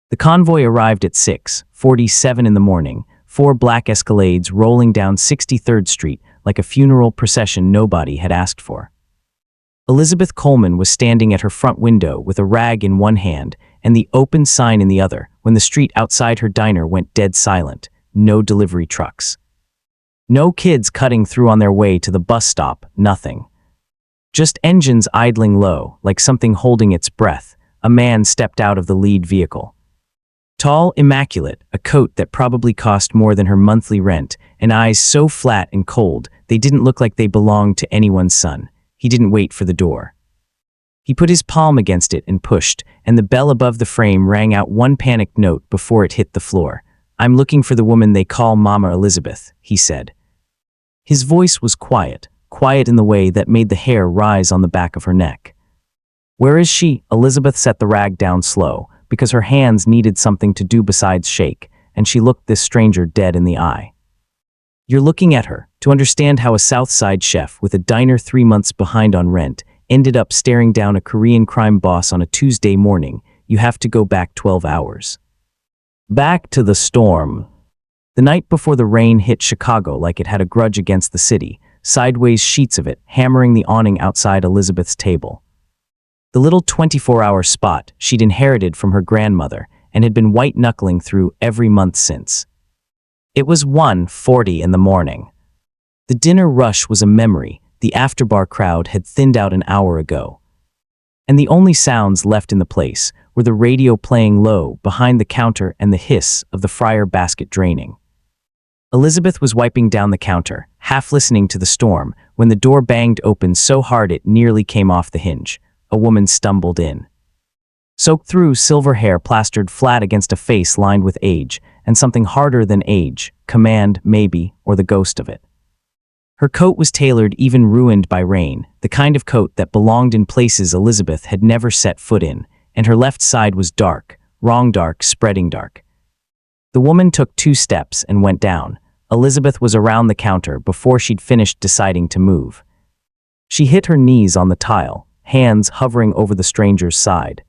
The convoy arrived at 6:47 in the morning, four black Escalades rolling down 63rd Street like a funeral procession nobody had asked for. Elizabeth Coleman was standing at her front window with a rag in one hand and the open sign in the other when the street outside her diner went dead silent. No delivery trucks. No kids cutting through on their way to the bus stop, nothing. Just engines idling low, like something holding its breath. A man stepped out of the lead vehicle. Tall, immaculate, a coat that probably cost more than her monthly rent, and eyes so flat and cold they didn't look like they belonged to anyone's son. He didn't wait for the door. He put his palm against it and pushed, and the bell above the frame rang out one panicked note before it hit the floor. "I'm looking for the woman they call MamaElizabeth," he said. His voice was quiet in the way that made the hair rise on the back of her neck. "Where is she?" Elizabeth set the rag down slow, because her hands needed something to do besides shake, and she looked this stranger dead in the eye. "You're looking at her. To understand how a South Side chef with a diner 3 months behind on rent ended up staring down a Korean crime boss on a Tuesday morning, you have to go back 12 hours. Back to the storm. The night before the rain hit Chicago like it had a grudge against the city, sideways sheets of it hammering the awning outside Elizabeth's table. The little 24-hour spot she'd inherited from her grandmother and had been white-knuckling through every month since. It was 1:40 in the morning. The dinner rush was a memory. The afterbar crowd had thinned out an hour ago. And the only sounds left in the place were the radio playing low behind the counter and the hiss of the fryer basket draining. Elizabeth was wiping down the counter, half listening to the storm, when the door banged open so hard it nearly came off the hinge. A woman stumbled in. Soaked through, silver hair plastered flat against a face lined with age, and something harder than age, command, maybe, or the ghost of it. Her coat was tailored, even ruined by rain, the kind of coat that belonged in places Elizabeth had never set foot in, and her left side was dark, wrong dark, spreading dark. The woman took 2 steps and went down. Elizabeth was around the counter before she'd finished deciding to move. She hit her knees on the tile, hands hovering over the stranger's side.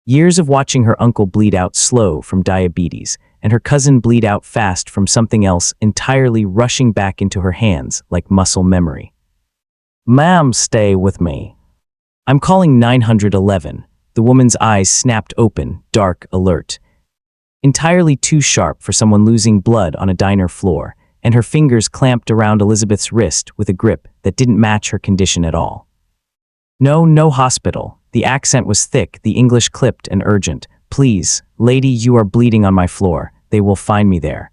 Years of watching her uncle bleed out slow from diabetes, and her cousin bleed out fast from something else entirely rushing back into her hands like muscle memory. "Ma'am, stay with me. I'm calling 911. The woman's eyes snapped open, dark, alert. Entirely too sharp for someone losing blood on a diner floor, and her fingers clamped around Elizabeth's wrist with a grip that didn't match her condition at all. No hospital." The accent was thick, the English clipped and urgent. "Please, lady, you are bleeding on my floor. They will find me there."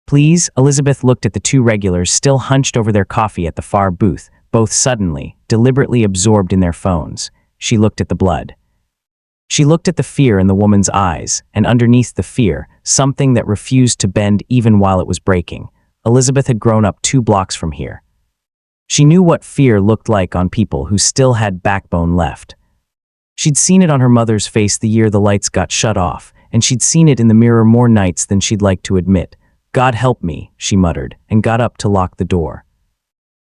"Please?" Elizabeth looked at the 2 regulars still hunched over their coffee at the far booth, both suddenly, deliberately absorbed in their phones. She looked at the blood. She looked at the fear in the woman's eyes, and underneath the fear, something that refused to bend even while it was breaking. Elizabeth had grown up 2 blocks from here. She knew what fear looked like on people who still had backbone left. She'd seen it on her mother's face the year the lights got shut off, and she'd seen it in the mirror more nights than she'd like to admit. "God help me," she muttered, and got up to lock the door.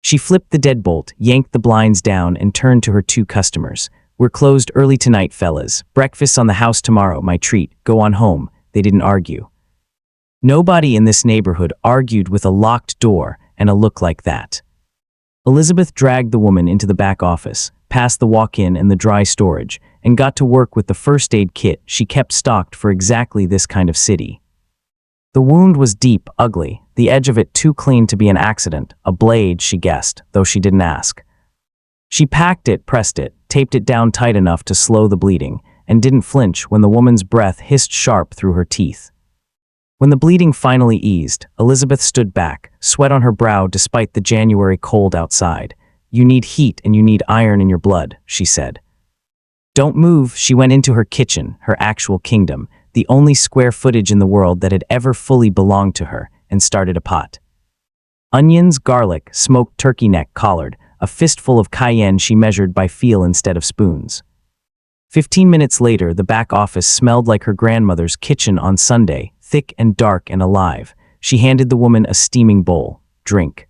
She flipped the deadbolt, yanked the blinds down, and turned to her 2 customers. "We're closed early tonight, fellas. Breakfast's on the house tomorrow, my treat. Go on home." They didn't argue. Nobody in this neighborhood argued with a locked door and a look like that. Elizabeth dragged the woman into the back office, past the walk-in and the dry storage, and got to work with the first aid kit she kept stocked for exactly this kind of city. The wound was deep, ugly, the edge of it too clean to be an accident, a blade, she guessed, though she didn't ask. She packed it, pressed it, taped it down tight enough to slow the bleeding, and didn't flinch when the woman's breath hissed sharp through her teeth. When the bleeding finally eased, Elizabeth stood back, sweat on her brow despite the January cold outside. "You need heat and you need iron in your blood," she said. "Don't move." She went into her kitchen, her actual kingdom, the only square footage in the world that had ever fully belonged to her, and started a pot. Onions, garlic, smoked turkey neck collard, a fistful of cayenne she measured by feel instead of spoons. 15 minutes later, the back office smelled like her grandmother's kitchen on Sunday, thick and dark and alive. She handed the woman a steaming bowl. "Drink."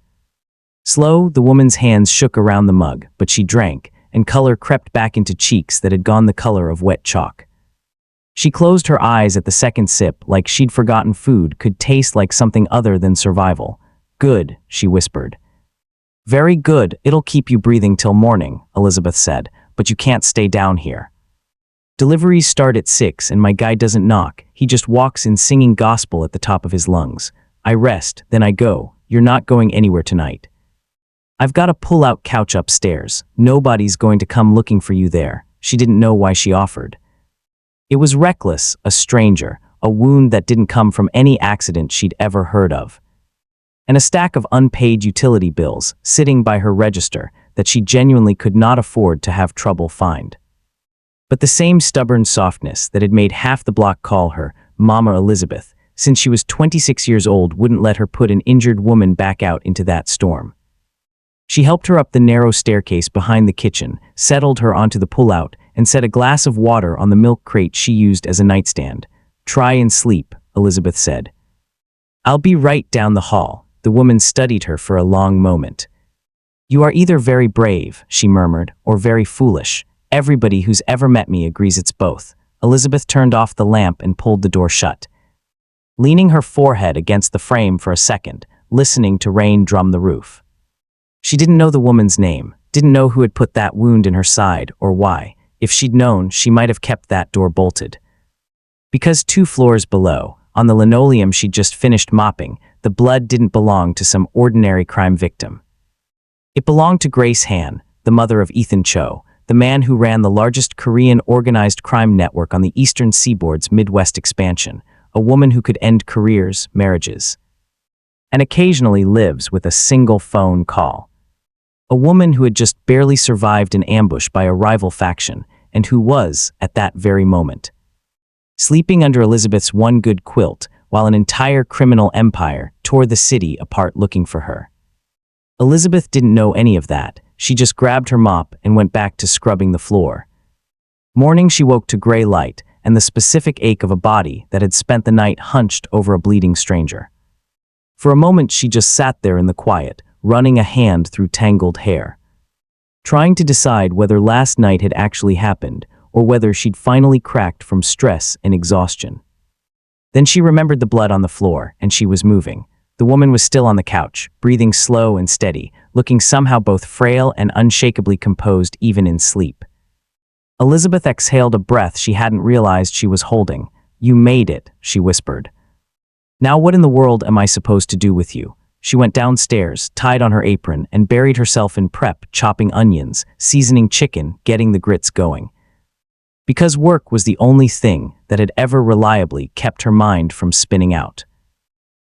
Slow, the woman's hands shook around the mug, but she drank, and color crept back into cheeks that had gone the color of wet chalk. She closed her eyes at the second sip, like she'd forgotten food could taste like something other than survival. "Good," she whispered. "Very good, it'll keep you breathing till morning," Elizabeth said, "but you can't stay down here. Deliveries start at 6 and my guy doesn't knock, he just walks in singing gospel at the top of his lungs. I rest, then I go. You're not going anywhere tonight. I've got a pull-out couch upstairs. Nobody's going to come looking for you there." She didn't know why she offered. It was reckless, a stranger, a wound that didn't come from any accident she'd ever heard of. And a stack of unpaid utility bills sitting by her register that she genuinely could not afford to have trouble find. But the same stubborn softness that had made half the block call her MamaElizabeth since she was 26 years old wouldn't let her put an injured woman back out into that storm. She helped her up the narrow staircase behind the kitchen, settled her onto the pull-out, and set a glass of water on the milk crate she used as a nightstand. "Try and sleep," Elizabeth said. "I'll be right down the hall." The woman studied her for a long moment. "You are either very brave," she murmured, "or very foolish. Everybody who's ever met me agrees it's both." Elizabeth turned off the lamp and pulled the door shut. Leaning her forehead against the frame for a second, listening to rain drum the roof. She didn't know the woman's name, didn't know who had put that wound in her side or why. If she'd known, she might have kept that door bolted. Because 2 floors below, on the linoleum she'd just finished mopping, the blood didn't belong to some ordinary crime victim. It belonged to Grace Han, the mother of Ethan Cho, the man who ran the largest Korean organized crime network on the eastern seaboard's Midwest expansion, a woman who could end careers, marriages, and occasionally lives with a single phone call. A woman who had just barely survived an ambush by a rival faction, and who was, at that very moment, sleeping under Elizabeth's one good quilt while an entire criminal empire tore the city apart looking for her. Elizabeth didn't know any of that. She just grabbed her mop and went back to scrubbing the floor. Morning she woke to gray light and the specific ache of a body that had spent the night hunched over a bleeding stranger. For a moment she just sat there in the quiet, running a hand through tangled hair, trying to decide whether last night had actually happened or whether she'd finally cracked from stress and exhaustion. Then she remembered the blood on the floor, and she was moving. The woman was still on the couch, breathing slow and steady, looking somehow both frail and unshakably composed even in sleep. Elizabeth exhaled a breath she hadn't realized she was holding. "You made it," she whispered. "Now what in the world am I supposed to do with you?" She went downstairs, tied on her apron, and buried herself in prep, chopping onions, seasoning chicken, getting the grits going. Because work was the only thing that had ever reliably kept her mind from spinning out.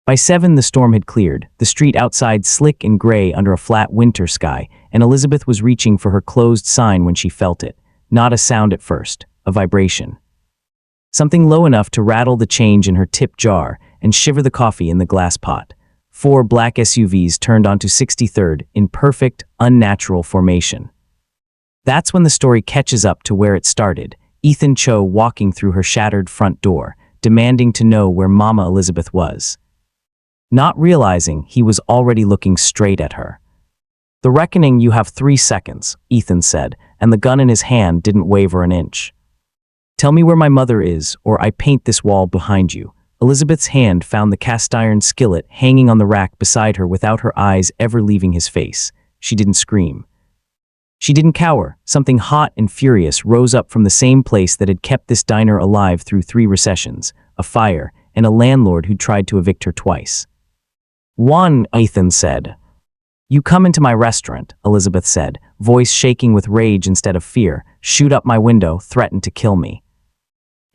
By 7 the storm had cleared, the street outside slick and gray under a flat winter sky, and Elizabeth was reaching for her closed sign when she felt it. Not a sound at first, a vibration. Something low enough to rattle the change in her tip jar and shiver the coffee in the glass pot. 4 black SUVs turned onto 63rd in perfect, unnatural formation. That's when the story catches up to where it started, Ethan Cho walking through her shattered front door, demanding to know where MamaElizabeth was. Not realizing he was already looking straight at her. "The reckoning, you have 3 seconds, Ethan said, and the gun in his hand didn't waver an inch. "Tell me where my mother is, or I paint this wall behind you." Elizabeth's hand found the cast-iron skillet hanging on the rack beside her without her eyes ever leaving his face. She didn't scream. She didn't cower. Something hot and furious rose up from the same place that had kept this diner alive through 3 recessions, a fire, and a landlord who tried to evict her twice. "One," Ethan said. "You come into my restaurant," Elizabeth said, voice shaking with rage instead of fear, "shoot up my window, threaten to kill me.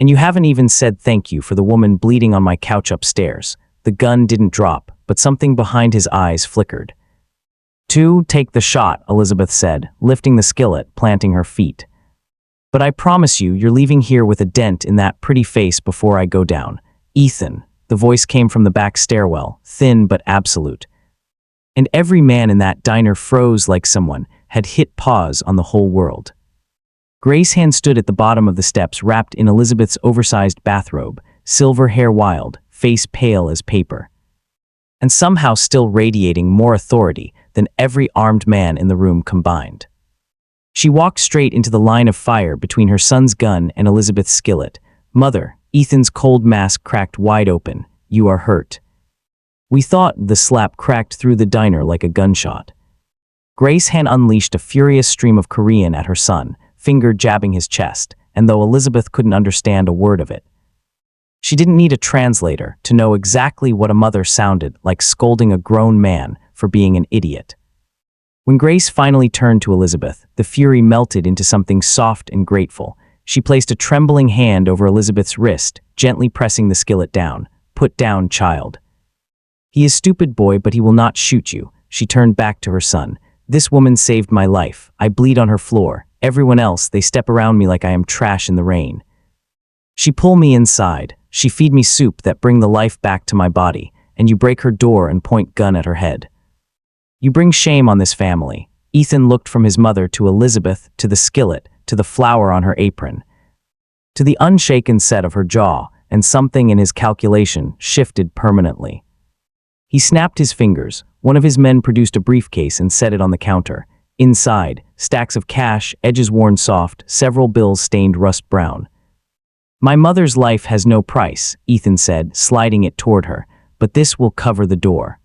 And you haven't even said thank you for the woman bleeding on my couch upstairs." The gun didn't drop, but something behind his eyes flickered. 2, take the shot, Elizabeth said, lifting the skillet, planting her feet. "But I promise you, you're leaving here with a dent in that pretty face before I go down." "Ethan," the voice came from the back stairwell, thin but absolute. And every man in that diner froze like someone had hit pause on the whole world. Grace Han stood at the bottom of the steps wrapped in Elizabeth's oversized bathrobe, silver hair wild, face pale as paper. And somehow still radiating more authority than every armed man in the room combined. She walked straight into the line of fire between her son's gun and Elizabeth's skillet, "Mother," Ethan's cold mask cracked wide open. "You are hurt." We thought. The slap cracked through the diner like a gunshot. Grace had unleashed a furious stream of Korean at her son, finger jabbing his chest, and though Elizabeth couldn't understand a word of it, she didn't need a translator to know exactly what a mother sounded like, scolding a grown man for being an idiot. When Grace finally turned to Elizabeth, the fury melted into something soft and grateful. She placed a trembling hand over Elizabeth's wrist, gently pressing the skillet down. "Put down, child. He is stupid, boy, but he will not shoot you." She turned back to her son. "This woman saved my life. I bleed on her floor. Everyone else, they step around me like I am trash in the rain. She pull me inside. She feed me soup that bring the life back to my body, and you break her door and point gun at her head. You bring shame on this family." Ethan looked from his mother to Elizabeth, to the skillet, to the flour on her apron, to the unshaken set of her jaw, and something in his calculation shifted permanently. He snapped his fingers. One of his men produced a briefcase and set it on the counter. Inside, stacks of cash, edges worn soft, several bills stained rust brown. "My mother's life has no price," Ethan said, sliding it toward her, "but this will cover the door.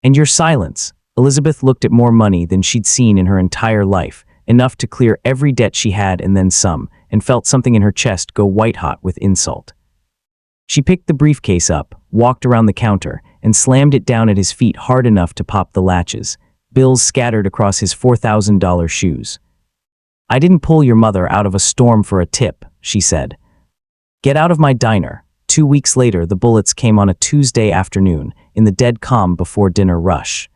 And your silence." Elizabeth looked at more money than she'd seen in her entire life, enough to clear every debt she had and then some, and felt something in her chest go white-hot with insult. She picked the briefcase up, walked around the counter, and slammed it down at his feet hard enough to pop the latches. Bills scattered across his $4,000 shoes. "I didn't pull your mother out of a storm for a tip," she said. "Get out of my diner." 2 weeks later, the bullets came on a Tuesday afternoon, in the dead calm before dinner rush.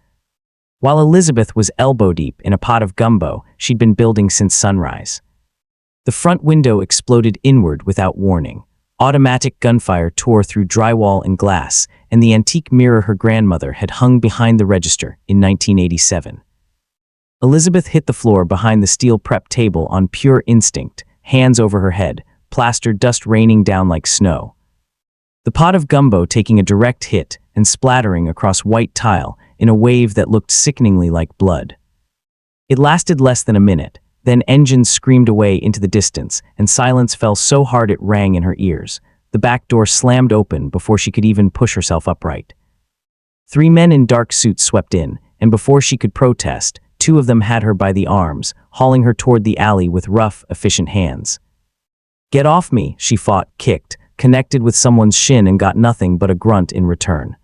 While Elizabeth was elbow-deep in a pot of gumbo she'd been building since sunrise. The front window exploded inward without warning. Automatic gunfire tore through drywall and glass, and the antique mirror her grandmother had hung behind the register in 1987. Elizabeth hit the floor behind the steel prep table on pure instinct, hands over her head, plaster dust raining down like snow. The pot of gumbo taking a direct hit and splattering across white tile in a wave that looked sickeningly like blood. It lasted less than a minute. Then engines screamed away into the distance, and silence fell so hard it rang in her ears. The back door slammed open before she could even push herself upright. 3 men in dark suits swept in, and before she could protest, 2 of them had her by the arms, hauling her toward the alley with rough, efficient hands. "Get off me," she fought, kicked, connected with someone's shin and got nothing but a grunt in return.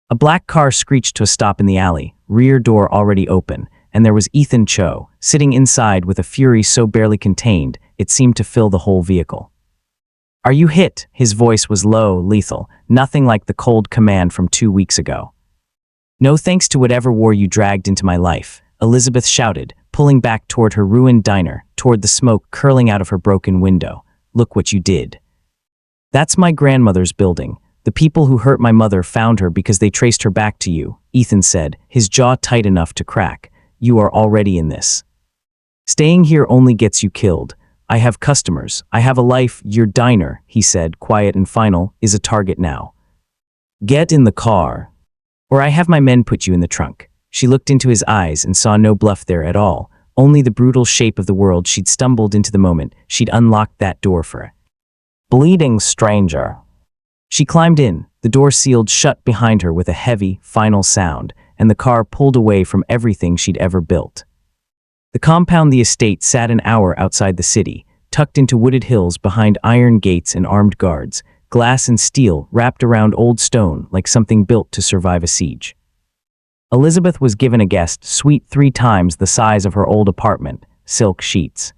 A black car screeched to a stop in the alley, rear door already open, and there was Ethan Cho, sitting inside with a fury so barely contained, it seemed to fill the whole vehicle. "Are you hit?" His voice was low, lethal, nothing like the cold command from 2 weeks ago. "No thanks to whatever war you dragged into my life," Elizabeth shouted, pulling back toward her ruined diner, toward the smoke curling out of her broken window. "Look what you did. That's my grandmother's building. The people who hurt my mother found her because they traced her back to you," Ethan said, his jaw tight enough to crack. "You are already in this. Staying here only gets you killed. I have customers. I have a life. Your diner," he said, quiet and final, "is a target now. Get in the car, or I have my men put you in the trunk." She looked into his eyes and saw no bluff there at all, only the brutal shape of the world she'd stumbled into the moment she'd unlocked that door for a bleeding stranger. She climbed in, the door sealed shut behind her with a heavy, final sound, and the car pulled away from everything she'd ever built. The compound the estate sat an hour outside the city, tucked into wooded hills behind iron gates and armed guards, glass and steel wrapped around old stone like something built to survive a siege. Elizabeth was given a guest suite 3 times the size of her old apartment, silk sheets.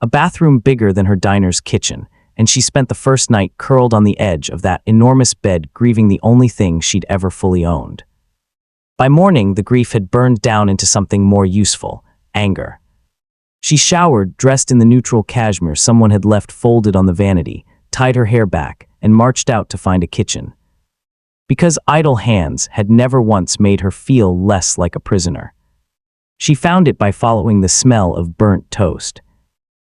A bathroom bigger than her diner's kitchen, and she spent the first night curled on the edge of that enormous bed grieving the only thing she'd ever fully owned. By morning, the grief had burned down into something more useful, anger. She showered, dressed in the neutral cashmere someone had left folded on the vanity, tied her hair back, and marched out to find a kitchen. Because idle hands had never once made her feel less like a prisoner. She found it by following the smell of burnt toast.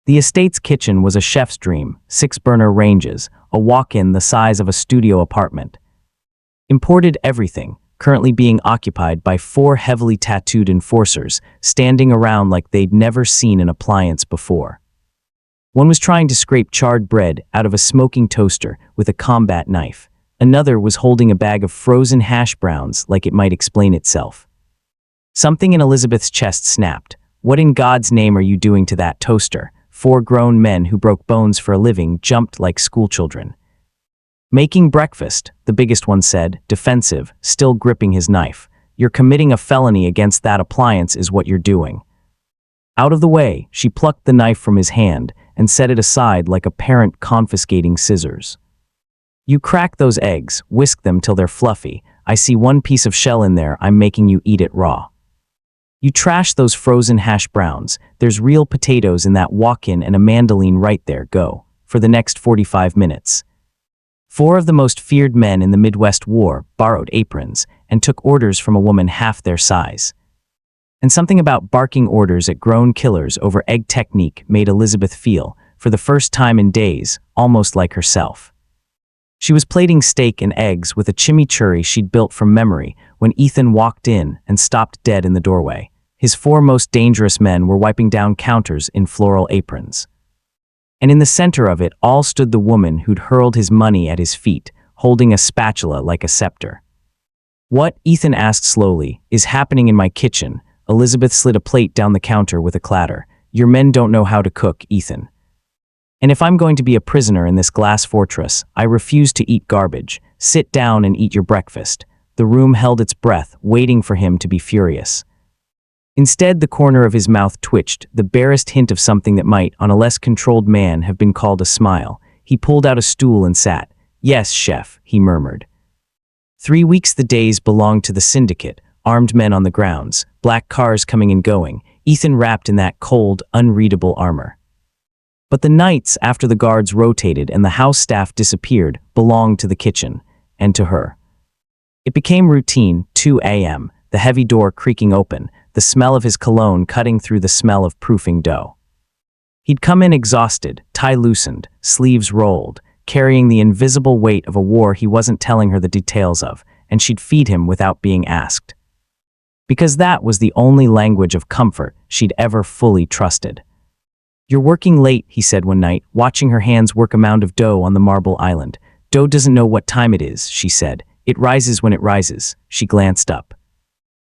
The estate's kitchen was a chef's dream, 6-burner ranges, a walk-in the size of a studio apartment. Imported everything, currently being occupied by 4 heavily tattooed enforcers, standing around like they'd never seen an appliance before. One was trying to scrape charred bread out of a smoking toaster with a combat knife. Another was holding a bag of frozen hash browns like it might explain itself. Something in Elizabeth's chest snapped. What in God's name are you doing to that toaster? 4 grown men who broke bones for a living jumped like schoolchildren. Making breakfast, the biggest one said, defensive, still gripping his knife. You're committing a felony against that appliance is what you're doing. Out of the way, she plucked the knife from his hand and set it aside like a parent confiscating scissors. You crack those eggs, whisk them till they're fluffy. I see one piece of shell in there, I'm making you eat it raw. You trash those frozen hash browns, there's real potatoes in that walk-in and a mandolin right there, go, for the next 45 minutes. 4 of the most feared men in the Midwest War borrowed aprons and took orders from a woman half their size. And something about barking orders at grown killers over egg technique made Elizabeth feel, for the first time in days, almost like herself. She was plating steak and eggs with a chimichurri she'd built from memory when Ethan walked in and stopped dead in the doorway. His 4 most dangerous men were wiping down counters in floral aprons. And in the center of it all stood the woman who'd hurled his money at his feet, holding a spatula like a scepter. What, Ethan asked slowly, is happening in my kitchen? Elizabeth slid a plate down the counter with a clatter. Your men don't know how to cook, Ethan. And if I'm going to be a prisoner in this glass fortress, I refuse to eat garbage. Sit down and eat your breakfast. The room held its breath, waiting for him to be furious. Instead, the corner of his mouth twitched, the barest hint of something that might, on a less controlled man, have been called a smile. He pulled out a stool and sat. Yes, chef, he murmured. 3 weeks the days belonged to the syndicate, armed men on the grounds, black cars coming and going, Ethan wrapped in that cold, unreadable armor. But the nights after the guards rotated and the house staff disappeared belonged to the kitchen, and to her. It became routine, 2 a.m., the heavy door creaking open, the smell of his cologne cutting through the smell of proofing dough. He'd come in exhausted, tie loosened, sleeves rolled, carrying the invisible weight of a war he wasn't telling her the details of, and she'd feed him without being asked. Because that was the only language of comfort she'd ever fully trusted. You're working late, he said one night, watching her hands work a mound of dough on the marble island. Dough doesn't know what time it is, she said. It rises when it rises. She glanced up.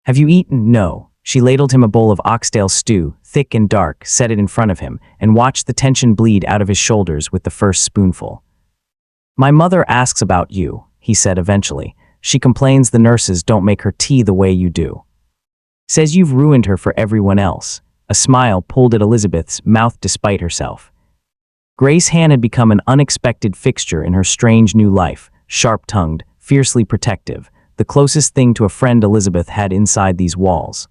Have you eaten? No. She ladled him a bowl of oxtail stew, thick and dark, set it in front of him, and watched the tension bleed out of his shoulders with the first spoonful. My mother asks about you, he said eventually. She complains the nurses don't make her tea the way you do. Says you've ruined her for everyone else. A smile pulled at Elizabeth's mouth despite herself. Grace Han had become an unexpected fixture in her strange new life, sharp-tongued, fiercely protective, the closest thing to a friend Elizabeth had inside these walls.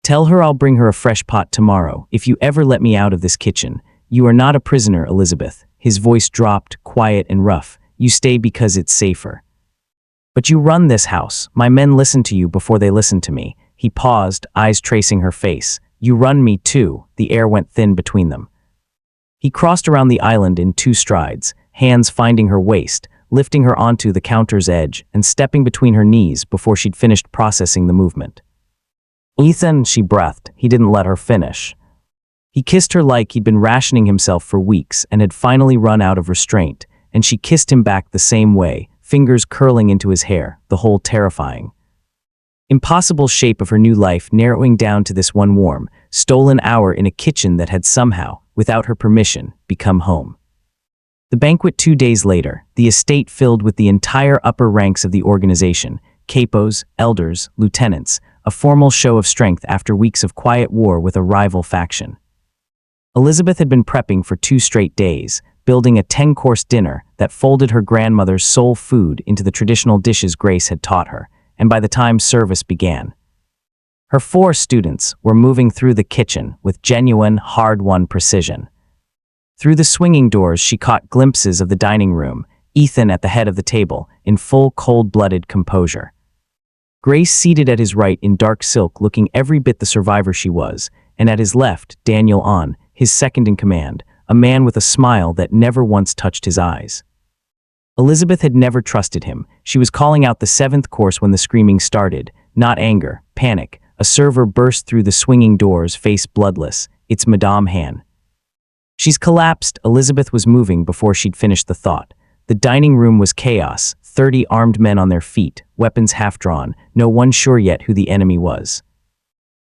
Tell her I'll bring her a fresh pot tomorrow, if you ever let me out of this kitchen. You are not a prisoner, Elizabeth. His voice dropped, quiet and rough. You stay because it's safer. But you run this house. My men listen to you before they listen to me. He paused, eyes tracing her face. You run me too. The air went thin between them. He crossed around the island in 2 strides, hands finding her waist, lifting her onto the counter's edge and stepping between her knees before she'd finished processing the movement. Ethan, she breathed. He didn't let her finish. He kissed her like he'd been rationing himself for weeks and had finally run out of restraint, and she kissed him back the same way, fingers curling into his hair, the whole terrifying, impossible shape of her new life narrowing down to this one warm, stolen hour in a kitchen that had somehow, without her permission, become home. The banquet 2 days later, the estate filled with the entire upper ranks of the organization, capos, elders, lieutenants, a formal show of strength after weeks of quiet war with a rival faction. Elizabeth had been prepping for 2 straight days, building a 10-course dinner that folded her grandmother's soul food into the traditional dishes Grace had taught her, and by the time service began, her 4 students were moving through the kitchen with genuine, hard-won precision. Through the swinging doors, she caught glimpses of the dining room, Ethan at the head of the table, in full cold-blooded composure. Grace seated at his right in dark silk, looking every bit the survivor she was, and at his left, Daniel On, his second in command, a man with a smile that never once touched his eyes. Elizabeth had never trusted him. She was calling out the 7th course when the screaming started, not anger, panic. A server burst through the swinging doors, face bloodless. It's Madame Han. She's collapsed. Elizabeth was moving before she'd finished the thought. The dining room was chaos, 30 armed men on their feet, weapons half drawn, no one sure yet who the enemy was.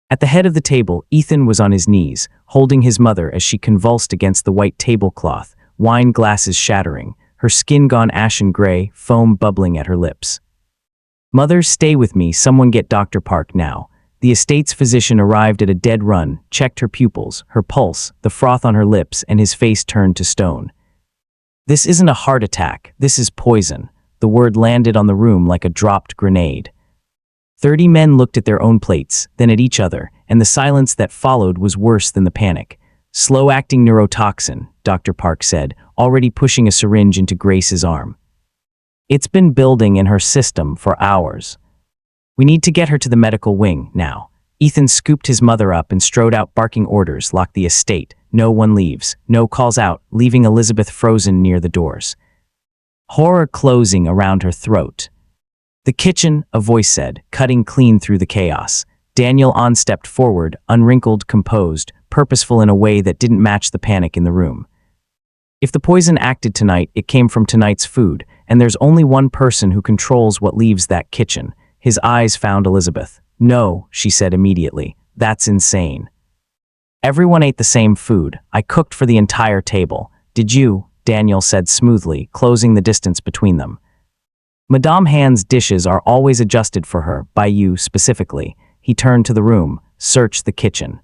At the head of the table, Ethan was on his knees, holding his mother as she convulsed against the white tablecloth, wine glasses shattering, her skin gone ashen gray, foam bubbling at her lips. "Mother, stay with me, someone get Dr. Park now." The estate's physician arrived at a dead run, checked her pupils, her pulse, the froth on her lips, and his face turned to stone. "This isn't a heart attack, this is poison." The word landed on the room like a dropped grenade. 30 men looked at their own plates, then at each other, and the silence that followed was worse than the panic. "Slow-acting neurotoxin," Dr. Park said, already pushing a syringe into Grace's arm. "It's been building in her system for hours. We need to get her to the medical wing now." Ethan scooped his mother up and strode out barking orders, "Lock the estate. No one leaves. No calls out," leaving Elizabeth frozen near the doors. Horror closing around her throat. "The kitchen," a voice said, cutting clean through the chaos. Daniel stepped forward, unwrinkled, composed, purposeful in a way that didn't match the panic in the room. "If the poison acted tonight, it came from tonight's food, and there's only one person who controls what leaves that kitchen." His eyes found Elizabeth. "No," she said immediately. "That's insane. Everyone ate the same food. I cooked for the entire table. Did you?" Daniel said smoothly, closing the distance between them. "Madame Han's dishes are always adjusted for her, by you specifically." He turned to the room. "Search the kitchen.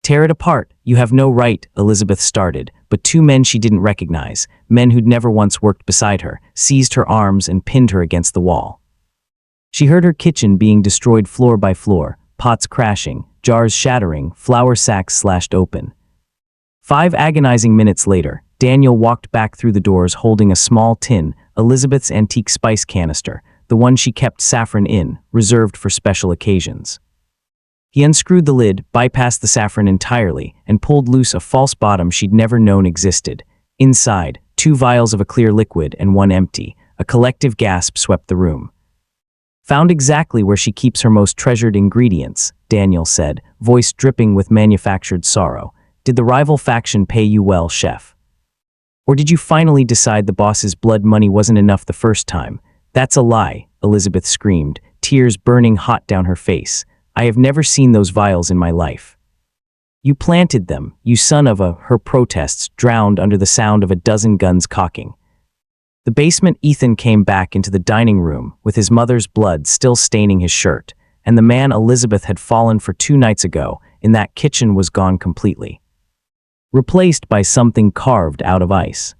Tear it apart. You have no right," Elizabeth started, but two men she didn't recognize, men who'd never once worked beside her, seized her arms and pinned her against the wall. She heard her kitchen being destroyed floor by floor, pots crashing, jars shattering, flour sacks slashed open. 5 agonizing minutes later, Daniel walked back through the doors holding a small tin, Elizabeth's antique spice canister, the one she kept saffron in, reserved for special occasions. He unscrewed the lid, bypassed the saffron entirely, and pulled loose a false bottom she'd never known existed. Inside, 2 vials of a clear liquid and 1 empty. A collective gasp swept the room. "Found exactly where she keeps her most treasured ingredients," Daniel said, voice dripping with manufactured sorrow. "Did the rival faction pay you well, chef? Or did you finally decide the boss's blood money wasn't enough the first time?" "That's a lie," Elizabeth screamed, tears burning hot down her face. "I have never seen those vials in my life." "You planted them, you son of a..." Her protests drowned under the sound of a dozen guns cocking. The basement. Ethan came back into the dining room, with his mother's blood still staining his shirt, and the man Elizabeth had fallen for 2 nights ago in that kitchen was gone completely. Replaced by something carved out of ice.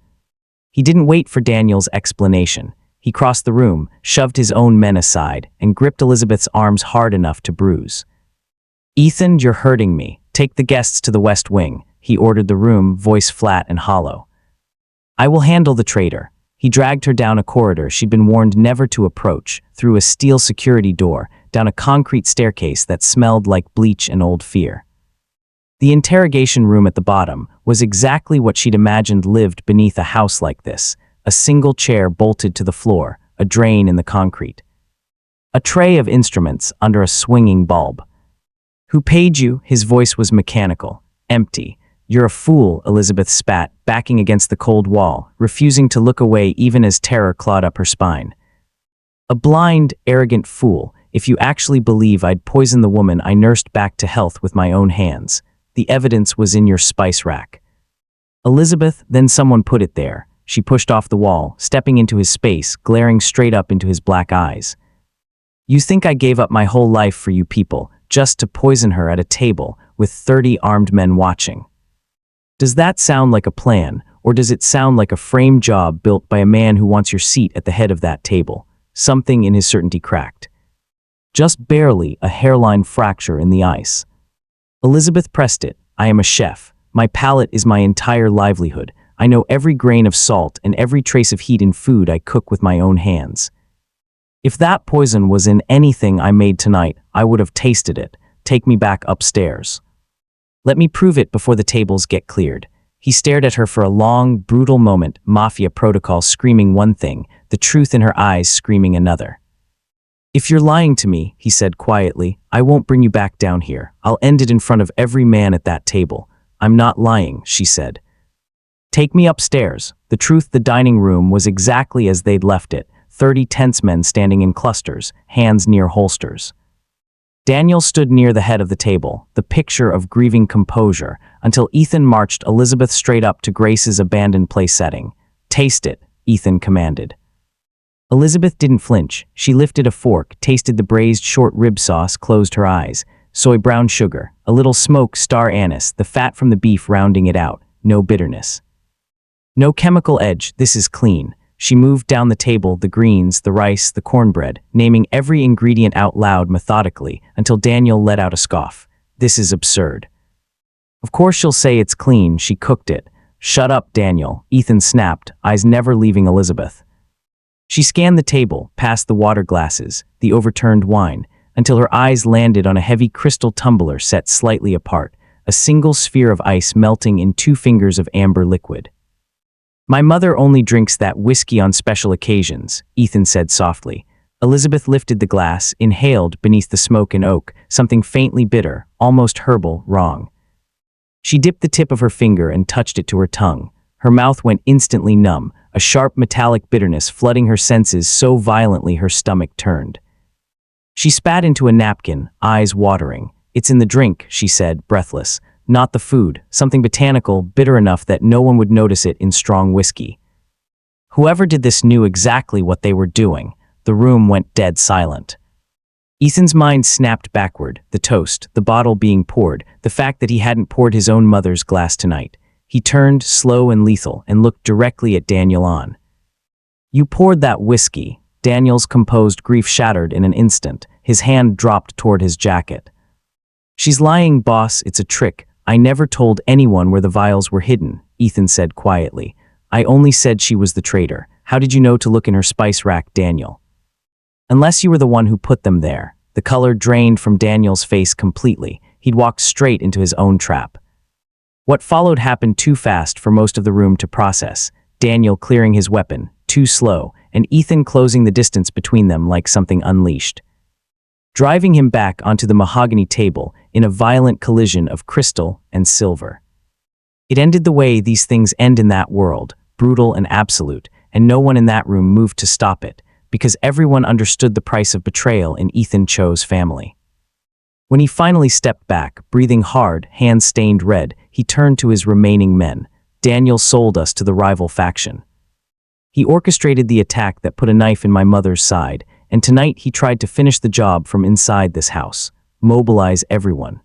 He didn't wait for Daniel's explanation. He crossed the room, shoved his own men aside, and gripped Elizabeth's arms hard enough to bruise. "Ethan, you're hurting me. Take the guests to the West Wing," he ordered the room, voice flat and hollow. "I will handle the traitor." He dragged her down a corridor she'd been warned never to approach, through a steel security door, down a concrete staircase that smelled like bleach and old fear. The interrogation room at the bottom was exactly what she'd imagined lived beneath a house like this. A single chair bolted to the floor, a drain in the concrete. A tray of instruments under a swinging bulb. "Who paid you?" His voice was mechanical. "Empty." "You're a fool," Elizabeth spat, backing against the cold wall, refusing to look away even as terror clawed up her spine. "A blind, arrogant fool, if you actually believe I'd poison the woman I nursed back to health with my own hands. The evidence was in your spice rack." "Elizabeth," then someone put it there. She pushed off the wall, stepping into his space, glaring straight up into his black eyes. "You think I gave up my whole life for you people, just to poison her at a table, with 30 armed men watching? Does that sound like a plan, or does it sound like a frame job built by a man who wants your seat at the head of that table?" Something in his certainty cracked. Just barely a hairline fracture in the ice. Elizabeth pressed it. "I am a chef. My palate is my entire livelihood. I know every grain of salt and every trace of heat in food I cook with my own hands. If that poison was in anything I made tonight, I would have tasted it. Take me back upstairs. Let me prove it before the tables get cleared." He stared at her for a long, brutal moment, Mafia protocol screaming one thing, the truth in her eyes screaming another. "If you're lying to me," he said quietly, "I won't bring you back down here. I'll end it in front of every man at that table." "I'm not lying," she said. Take me upstairs. The truth, the dining room was exactly as they'd left it, 30 tense men standing in clusters, hands near holsters. Daniel stood near the head of the table, the picture of grieving composure, until Ethan marched Elizabeth straight up to Grace's abandoned place setting. "Taste it," Ethan commanded. Elizabeth didn't flinch. She lifted a fork, tasted the braised short rib sauce, closed her eyes. Soy brown sugar, a little smoke, star anise, the fat from the beef rounding it out. No bitterness. No chemical edge, this is clean. She moved down the table, the greens, the rice, the cornbread, naming every ingredient out loud methodically, until Daniel let out a scoff. "This is absurd." "Of course she'll say it's clean, she cooked it." "Shut up, Daniel," Ethan snapped, eyes never leaving Elizabeth. She scanned the table, past the water glasses, the overturned wine, until her eyes landed on a heavy crystal tumbler set slightly apart, a single sphere of ice melting in 2 fingers of amber liquid. "My mother only drinks that whiskey on special occasions," Ethan said softly. Elizabeth lifted the glass, inhaled beneath the smoke and oak, something faintly bitter, almost herbal, wrong. She dipped the tip of her finger and touched it to her tongue. Her mouth went instantly numb, a sharp metallic bitterness flooding her senses so violently her stomach turned. She spat into a napkin, eyes watering. "It's in the drink," she said, breathless. "Not the food, something botanical, bitter enough that no one would notice it in strong whiskey." Whoever did this knew exactly what they were doing. The room went dead silent. Ethan's mind snapped backward, the toast, the bottle being poured, the fact that he hadn't poured his own mother's glass tonight. He turned, slow and lethal, and looked directly at Daniel on. "You poured that whiskey." Daniel's composed grief shattered in an instant. His hand dropped toward his jacket. "She's lying, boss, it's a trick. I never told anyone where the vials were hidden," Ethan said quietly. "I only said she was the traitor. How did you know to look in her spice rack, Daniel?" "Unless you were the one who put them there." The color drained from Daniel's face completely. He'd walked straight into his own trap. What followed happened too fast for most of the room to process. Daniel clearing his weapon, too slow, and Ethan closing the distance between them like something unleashed, driving him back onto the mahogany table in a violent collision of crystal and silver. It ended the way these things end in that world, brutal and absolute, and no one in that room moved to stop it, because everyone understood the price of betrayal in Ethan Cho's family. When he finally stepped back, breathing hard, hands stained red, he turned to his remaining men. "Daniel sold us to the rival faction. He orchestrated the attack that put a knife in my mother's side, and tonight he tried to finish the job from inside this house. Mobilize everyone.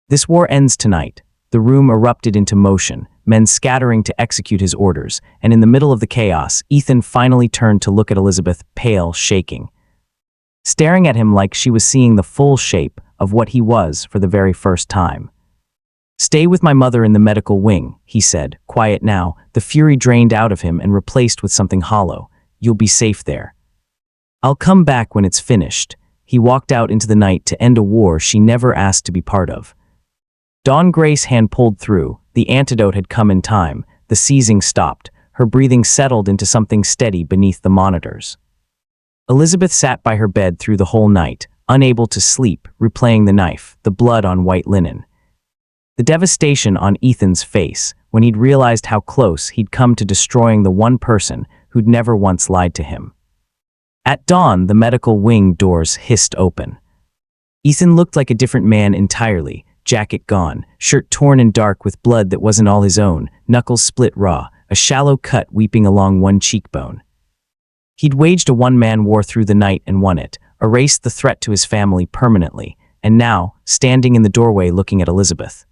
This war ends tonight." The room erupted into motion, men scattering to execute his orders, and in the middle of the chaos, Ethan finally turned to look at Elizabeth, pale, shaking, staring at him like she was seeing the full shape of what he was for the very first time. "Stay with my mother in the medical wing," he said, quiet now, the fury drained out of him and replaced with something hollow. "You'll be safe there. I'll come back when it's finished." He walked out into the night to end a war she never asked to be part of. Dawn Grace hand pulled through. The antidote had come in time. The seizing stopped. Her breathing settled into something steady beneath the monitors. Elizabeth sat by her bed through the whole night, unable to sleep, replaying the knife, the blood on white linen. The devastation on Ethan's face when he'd realized how close he'd come to destroying the one person who'd never once lied to him. At dawn, the medical wing doors hissed open. Ethan looked like a different man entirely. Jacket gone, shirt torn and dark with blood that wasn't all his own, knuckles split raw, a shallow cut weeping along one cheekbone. He'd waged a one-man war through the night and won it, erased the threat to his family permanently, and now, standing in the doorway looking at Elizabeth.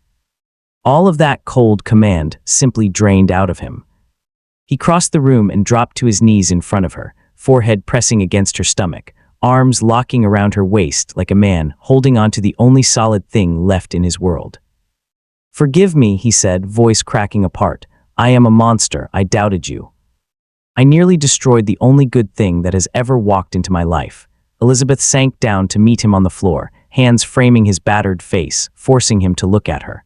All of that cold command simply drained out of him. He crossed the room and dropped to his knees in front of her, forehead pressing against her stomach, arms locking around her waist like a man holding on to the only solid thing left in his world. "Forgive me," he said, voice cracking apart. "I am a monster. I doubted you. I nearly destroyed the only good thing that has ever walked into my life." Elizabeth sank down to meet him on the floor, hands framing his battered face, forcing him to look at her.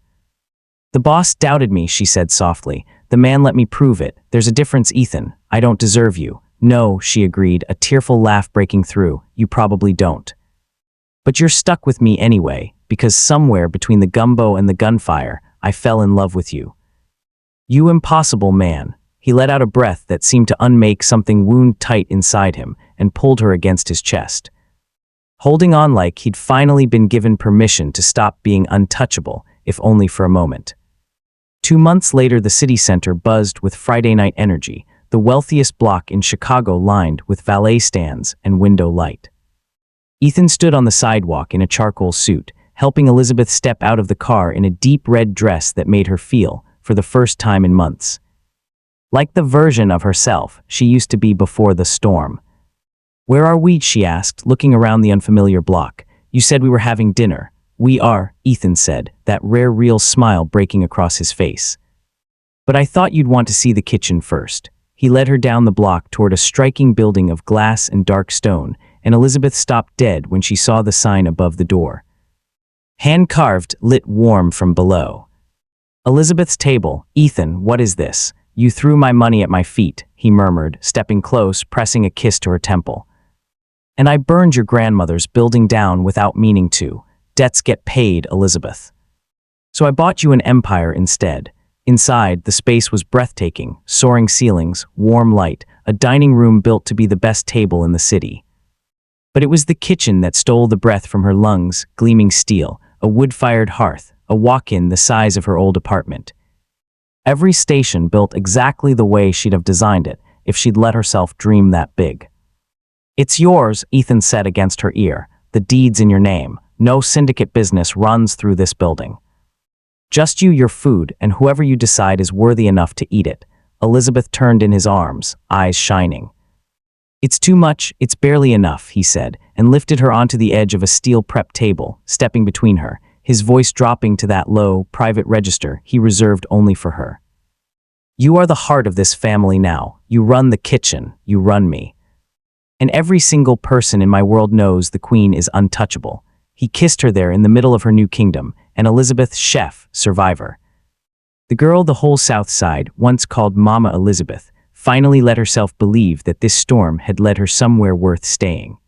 "The boss doubted me," she said softly. "The man let me prove it. There's a difference, Ethan. I don't deserve you." "No," she agreed, a tearful laugh breaking through. "You probably don't. But you're stuck with me anyway, because somewhere between the gumbo and the gunfire, I fell in love with you." You impossible man. He let out a breath that seemed to unmake something wound tight inside him and pulled her against his chest. Holding on like he'd finally been given permission to stop being untouchable, if only for a moment. 2 months later, the city center buzzed with Friday night energy, the wealthiest block in Chicago lined with valet stands and window light. Ethan stood on the sidewalk in a charcoal suit, helping Elizabeth step out of the car in a deep red dress that made her feel, for the first time in months, like the version of herself she used to be before the storm. "Where are we?" she asked, looking around the unfamiliar block. "You said we were having dinner." "We are," Ethan said, that rare real smile breaking across his face. "But I thought you'd want to see the kitchen first." He led her down the block toward a striking building of glass and dark stone, and Elizabeth stopped dead when she saw the sign above the door. Hand-carved, lit warm from below. "Elizabeth's table." "Ethan, what is this? You threw my money at my feet," he murmured, stepping close, pressing a kiss to her temple. "And I burned your grandmother's building down without meaning to. Debts get paid, Elizabeth. So I bought you an empire instead." Inside, the space was breathtaking, soaring ceilings, warm light, a dining room built to be the best table in the city. But it was the kitchen that stole the breath from her lungs, gleaming steel, a wood-fired hearth, a walk-in the size of her old apartment. Every station built exactly the way she'd have designed it if she'd let herself dream that big. "It's yours," Ethan said against her ear. "The deed's in your name. No syndicate business runs through this building. Just you, your food, and whoever you decide is worthy enough to eat it." Elizabeth turned in his arms, eyes shining. "It's too much, it's barely enough," he said, and lifted her onto the edge of a steel prep table, stepping between her, his voice dropping to that low, private register he reserved only for her. "You are the heart of this family now. You run the kitchen, you run me. And every single person in my world knows the Queen is untouchable." He kissed her there in the middle of her new kingdom, and Elizabeth, chef, survivor. The girl the whole South Side once called Mama Elizabeth finally let herself believe that this storm had led her somewhere worth staying.